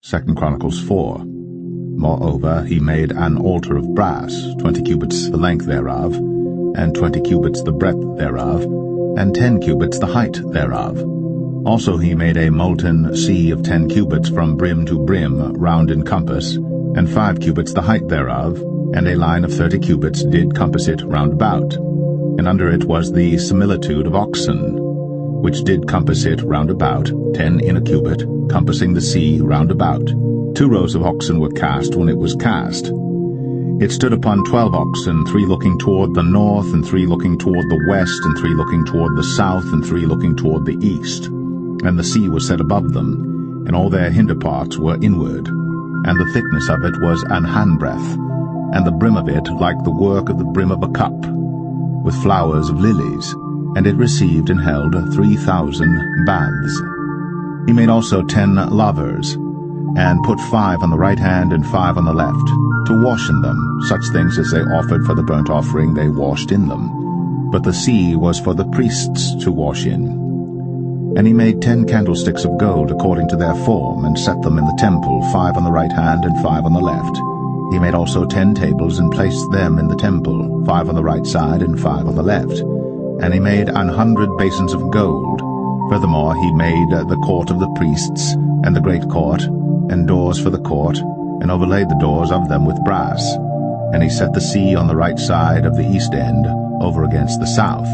2 Chronicles 4. Moreover, he made an altar of brass, 20 cubits the length thereof, and 20 cubits the breadth thereof, and 10 cubits the height thereof. Also he made a molten sea of 10 cubits from brim to brim round in compass, and 5 cubits the height thereof, and a line of 30 cubits did compass it round about. And under it was the similitude of oxen, which did compass it round about, 10 in a cubit, compassing the sea round about. 2 rows of oxen were cast when it was cast. It stood upon 12 oxen, 3 looking toward the north, and 3 looking toward the west, and 3 looking toward the south, and 3 looking toward the east. And the sea was set above them, and all their hinder parts were inward, and the thickness of it was an handbreadth, and the brim of it like the work of the brim of a cup, with flowers of lilies, and it received and held 3,000 baths. He made also 10 lavers, and put 5 on the right hand and 5 on the left, to wash in them. Such things as they offered for the burnt offering they washed in them. But the sea was for the priests to wash in. And he made 10 candlesticks of gold according to their form, and set them in the temple, 5 on the right hand and 5 on the left. He made also 10 tables, and placed them in the temple, 5 on the right side and 5 on the left. And he made 100 basins of gold. Furthermore he made the court of the priests, and the great court, and doors for the court, and overlaid the doors of them with brass. And he set the sea on the right side of the east end, over against the south.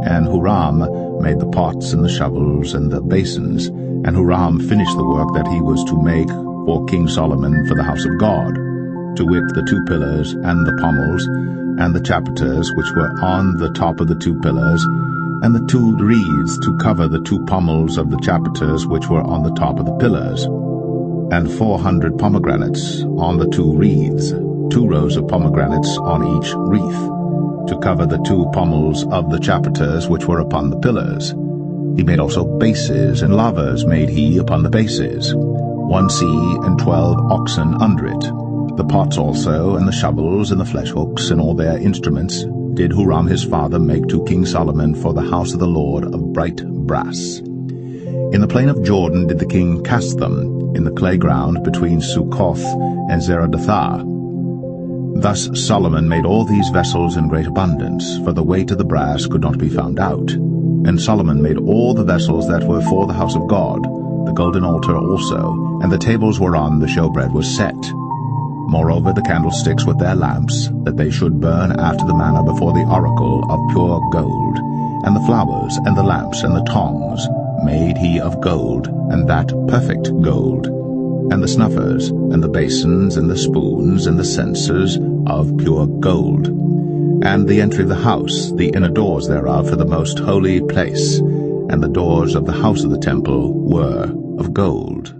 And Huram made the pots and the shovels and the basins, and Huram finished the work that he was to make for King Solomon for the house of God, to wit, the 2 pillars and the pommels, and the chapiters which were on the top of the 2 pillars, and the 2 reeds to cover the 2 pommels of the chapiters which were on the top of the pillars, and 400 pomegranates on the 2 wreaths, 2 rows of pomegranates on each wreath, to cover the 2 pommels of the chapiters which were upon the pillars. He made also bases, and lavers made he upon the bases, 1 sea and 12 oxen under it. The pots also, and the shovels, and the flesh hooks, and all their instruments, did Huram his father make to King Solomon for the house of the Lord of bright brass. In the plain of Jordan did the king cast them, in the clay ground between Succoth and Zeradathah. Thus Solomon made all these vessels in great abundance, for the weight of the brass could not be found out. And Solomon made all the vessels that were for the house of God, the golden altar also, and the tables whereon the showbread was set. Moreover the candlesticks with their lamps, that they should burn after the manner before the oracle of pure gold, and the flowers, and the lamps, and the tongs, made he of gold, and that perfect gold, and the snuffers, and the basins, and the spoons, and the censers of pure gold, and the entry of the house, the inner doors thereof for the most holy place, and the doors of the house of the temple were of gold.